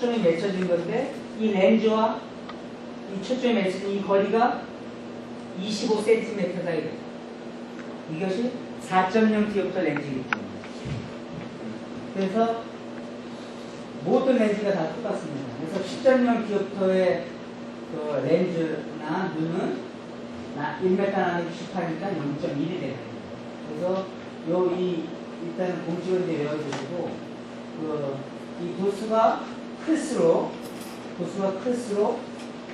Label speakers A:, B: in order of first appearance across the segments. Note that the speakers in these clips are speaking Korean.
A: 초점이 맺혀진 건데 이 렌즈와 이 초점이 맺힌 이 거리가 25cm다 이거죠. 이것이 4.0 디옵터 렌즈이기 때문에. 그래서 모든 렌즈가 다 똑같습니다. 그래서 10.0 디옵터의 그 렌즈나 눈은 1m 나누기 18이니까 0.1이 되는 거예요. 그래서 일단 공식을 이제 외워주시고 이 도수가 클수록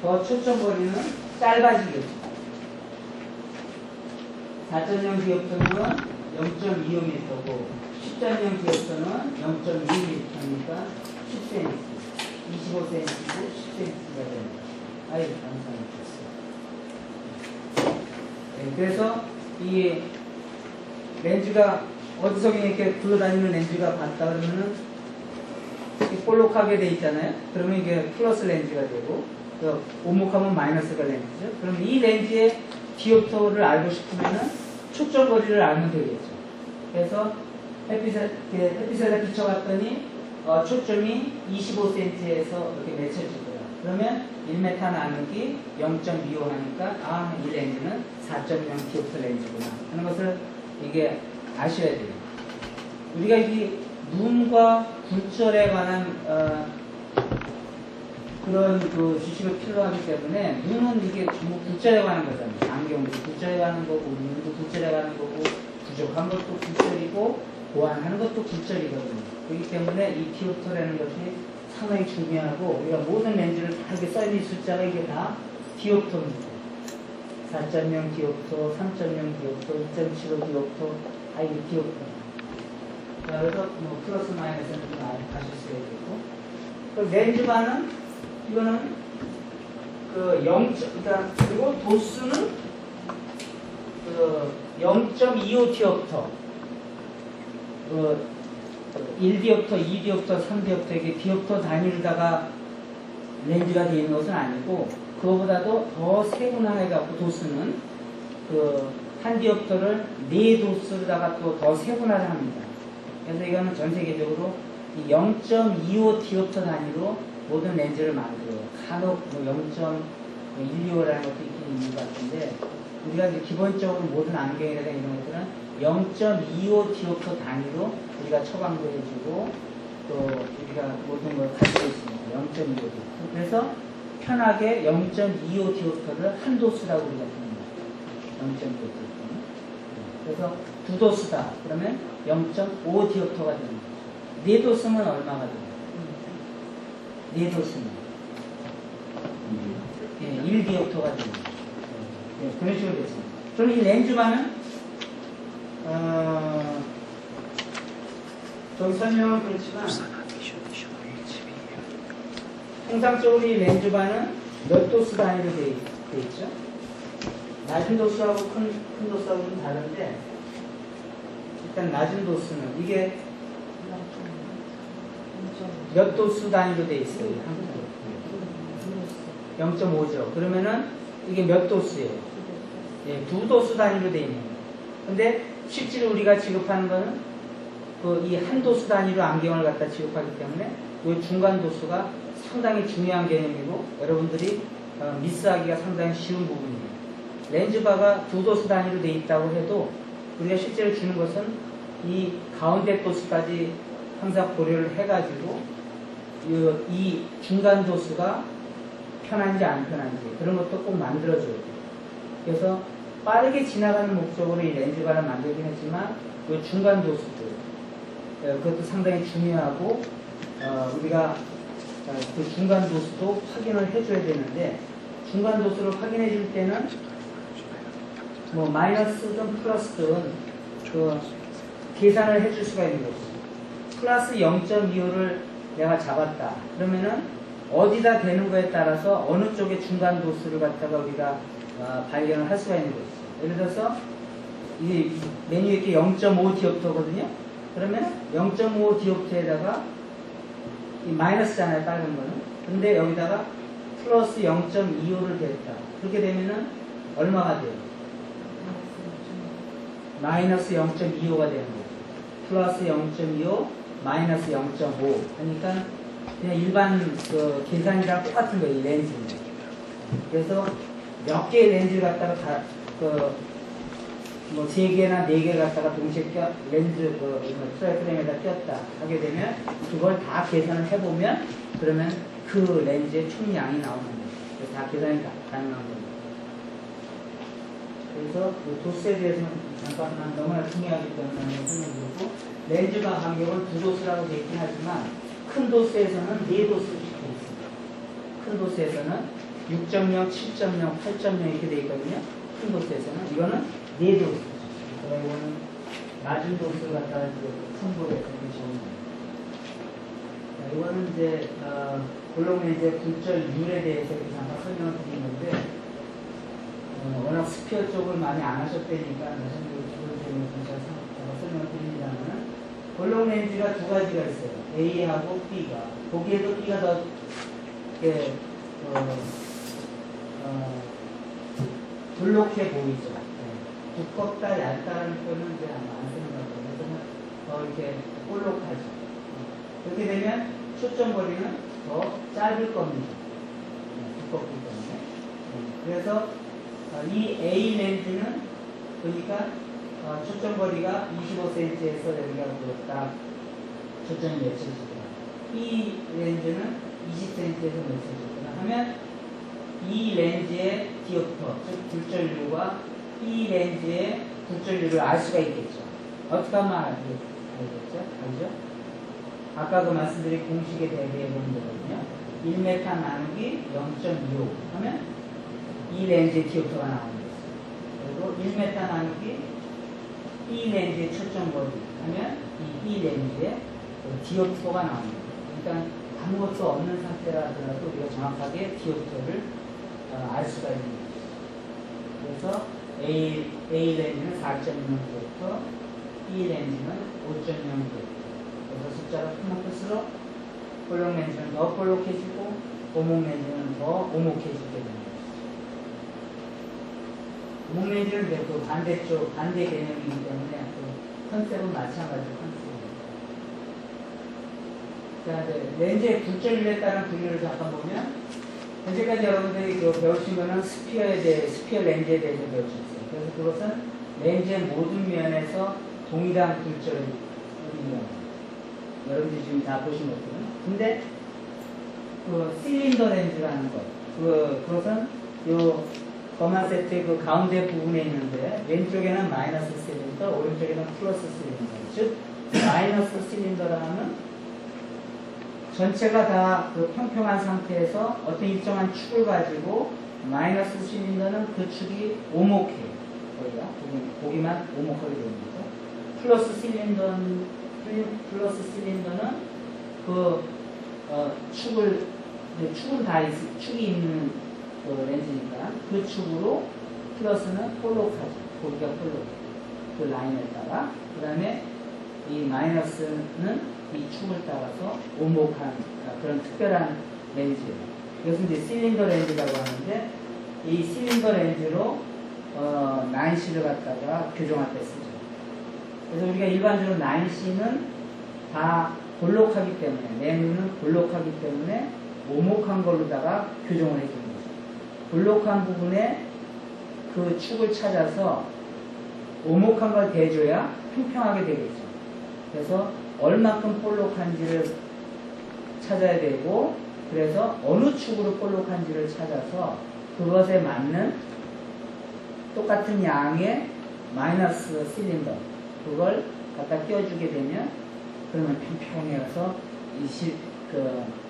A: 더 초점 거리는 짧아지겠죠. 4.0 디옵터는 0.25m고 10.0 디옵터는 0.2m니까 10cm, 25cm고 10cm가 됩니다. 아유, 감사합니다. 네, 그래서 이 렌즈가 어디서 이렇게 굴러다니는 렌즈가 같다 그러면은 볼록하게 돼 있잖아요. 그러면 이게 플러스 렌즈가 되고 오목하면 마이너스가 렌즈죠. 그럼 이 렌즈의 디옵터를 알고 싶으면은 초점 거리를 알면 되겠죠. 그래서 햇빛에 비춰봤더니 초점이 25cm에서 이렇게 맺혀질 거예요. 그러면 1m 나누기 0.25 하니까 이 렌즈는 4.0 디옵터 렌즈구나 하는 것을 이게 아셔야 돼요. 우리가 이 눈과 굴절에 관한 그런 그 지식을 필요로 하기 때문에 눈은 이게 전부 굴절에 관한 거잖아요. 안경도 굴절에 관한 거고 눈도 굴절에 관한 거고 부족한 것도 굴절이고 보완하는 것도 굴절이거든요. 그렇기 때문에 이 디옵터라는 것이 상당히 중요하고 우리가 모든 렌즈를 다 이렇게 써있는 숫자가 이게 다 디옵터입니다. 4.0 디옵터, 3.0 디옵터, 2.75 디옵터 다 이게 디옵터. 그래서 플러스 마이너스는 좀 아실 수 있겠고 그 렌즈반은 이거는 그리고 도수는 0.25 디옵터 1디옵터, 2디옵터, 3디옵터 이게 디옵터 단위로다가 렌즈가 되어 있는 것은 아니고 그거보다도 더 세분화해갖고 도수는 한 디옵터를 4도수로다가 또 더 세분화를 합니다. 그래서 이거는 전 세계적으로 0.25 디옵터 단위로 모든 렌즈를 만들어요. 간혹 0.125라는 것도 있긴 있는 것 같은데 우리가 이제 기본적으로 모든 안경이라든가 이런 것들은 0.25 디옵터 단위로 우리가 처방도 해주고 또 우리가 모든 걸 가지고 있습니다. 0.25 디옵터. 그래서 편하게 0.25 디옵터를 한 도수라고 우리가 부릅니다. 0.25 디옵터는. 그래서 두 도수다. 그러면 0.5 디옵터가 되는 거죠. 네 도수면 얼마가 돼요? 네 도수면 1디옵터가 되는 거죠. 그런 식으로 됐습니다. 그럼 이 렌즈만은 좀 설명은 그렇지만 통상적으로 이 렌즈반은 몇 도수 단위로 되어 있죠? 낮은 도수하고 큰 도수하고 좀 다른데 일단 낮은 도수는 이게 몇 도수 단위로 되어 있어요? 0.5죠. 그러면은 이게 몇 도수예요? 예, 2도수 단위로 되어 있는 거예요. 근데 실제로 우리가 취급하는 거는 이 한 도수 단위로 안경을 갖다 취급하기 때문에 이 중간 도수가 상당히 중요한 개념이고 여러분들이 미스하기가 상당히 쉬운 부분이에요. 렌즈바가 2도수 단위로 되어 있다고 해도 우리가 실제로 주는 것은 이 가운데 도수까지 항상 고려를 해가지고 이 중간 도수가 편한지 안 편한지 그런 것도 꼭 만들어줘야 돼요. 그래서 빠르게 지나가는 목적으로 이 렌즈바를 만들긴 했지만 이 중간 도수들 그것도 상당히 중요하고 우리가 그 중간 도수도 확인을 해줘야 되는데 중간 도수를 확인해 줄 때는 마이너스든 플러스든 계산을 해줄 수가 있는 거죠. 플러스 0.25를 내가 잡았다. 그러면은 어디다 대는 거에 따라서 어느 쪽의 중간 도수를 갖다가 우리가 발견을 할 수가 있는 거죠. 예를 들어서 이 메뉴에 이렇게 0.5 디옵터거든요. 그러면 0.5 디옵터에다가 이 마이너스잖아요, 빨간 거는. 근데 여기다가 플러스 0.25를 댔다. 그렇게 되면은 얼마가 돼요? 마이너스 0.25가 되는 거죠. 플러스 0.25, 마이너스 0.5 하니까 그냥 일반 그 계산이랑 똑같은 거예요, 이 렌즈는. 그래서 몇 개의 렌즈를 갖다가 다, 뭐 3개나 4개 갖다가 동시에 렌즈 트라이프레임에다 꼈다 하게 되면 그걸 다 계산을 해보면 그러면 그 렌즈의 총량이 나오는 거예요. 그래서 다 계산이 가능한 거예요. 그래서 그 도스에 대해서는 잠깐만 너무나 중요하기 때문에 설명드리고, 렌즈가 간격은 2도스라고 되어 있긴 하지만 큰 도스에서는 4도스를 시켜 있습니다. 큰 도스에서는 6.0, 7.0, 8.0 이렇게 되어 있거든요. 큰 도스에서는 이거는 4도스. 그러니까 이거는 낮은 도스를 갖다가 큰 볼에 이렇게 적은 거예요. 이거는 이제 볼록 렌즈의 굴절률에 대해서 잠깐 설명을 드린 건데, 워낙 스피어 쪽을 많이 안 하셨다니까 말씀드리고 제가 설명을 드립니다만, 볼록 렌즈가 2가지가 있어요. A하고 B가. 보기에도 B가 더 이렇게 볼록해 보이죠. 네. 두껍다, 얇다라는 표현은 이제 안 쓰는 것 같아요. 그래서 더 이렇게 볼록하죠. 그렇게 되면 초점 거리는 더 짧을 겁니다. 두껍기 때문에. 그래서 이 A 렌즈는 그러니까 초점 거리가 25cm에서 여기가 딱 초점이 맺혀지고, B 렌즈는 20cm에서 맺혀지거나 하면 이 렌즈의 디옵터, 즉 굴절률과 이 렌즈의 굴절률을 알 수가 있겠죠. 어떻게 하면 알겠죠? 알죠? 아까 그 말씀드린 공식에 대비해 보는 거거든요. 1m 나누기 0.25 하면 이 렌즈의 디옵터가 나오는 거죠. 그리고 1m 나누기 이 렌즈의 초점 거리 하면 이 렌즈의 디옵터가 나오는 거죠. 그러니까 아무것도 없는 상태라 하더라도 우리가 정확하게 디옵터를 알 수가 있는 거죠. 그래서 A 렌즈는 4.0디옵터, B 렌즈는 5.0디옵터. 그래서 숫자가 크면 클수록 볼록 렌즈는 더 볼록해지고 오목 렌즈는 더 오목해지게 됩니다. 오목 렌즈는 그 반대쪽, 반대 개념이기 때문에 그 컨셉은 마찬가지로 컨셉입니다. 자, 이제 렌즈의 굴절률에 따른 분류를 잠깐 보면, 현재까지 여러분들이 배우신 거는 스피어 렌즈에 대해서 배우셨어요. 그래서 그것은 렌즈의 모든 면에서 동일한 굴절을 의미합니다. 여러분들이 지금 다 보신 것들은. 근데 그 실린더 렌즈라는 것, 그것은 요 검은 세트의 그 가운데 부분에 있는데, 왼쪽에는 마이너스 실린더, 오른쪽에는 플러스 실린더. 즉 마이너스 실린더라는 전체가 다 그 평평한 상태에서 어떤 일정한 축을 가지고, 마이너스 실린더는 그 축이 오목해요. 고기만 오목하게 됩니다. 플러스 실린더는 그 축은 다 축이 있는 그 렌즈니까 그 축으로, 플러스는 볼록하죠. 고기가 볼록. 그 라인에 따라. 그 다음에 이 마이너스는 이 축을 따라서 오목한 그런 특별한 렌즈예요. 이것은 이제 실린더 렌즈라고 하는데, 이 실린더 렌즈로 9C를 갖다가 교정할 때 쓰죠. 그래서 우리가 일반적으로 9C는 다 볼록하기 때문에, 내 눈은 볼록하기 때문에 오목한 걸로다가 교정을 해주는 거죠. 볼록한 부분에 그 축을 찾아서 오목한 걸 대줘야 평평하게 되겠죠. 그래서 얼마큼 볼록한지를 찾아야 되고, 그래서 어느 축으로 볼록한지를 찾아서 그것에 맞는 똑같은 양의 마이너스 실린더, 그걸 갖다 끼워주게 되면 그러면 평평해서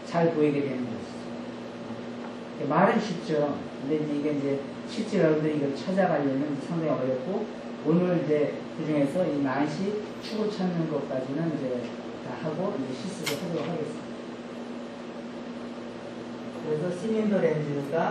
A: 잘 보이게 되는 것이죠. 말은 쉽죠. 근데 이게 이제 실제 여러분들이 이걸 찾아가려면 상당히 어렵고, 오늘 이제 그 중에서 이 9C 축을 찾는 것까지는 이제 다 하고 이제 실습을 하도록 하겠습니다. 그래서 실린더 렌즈가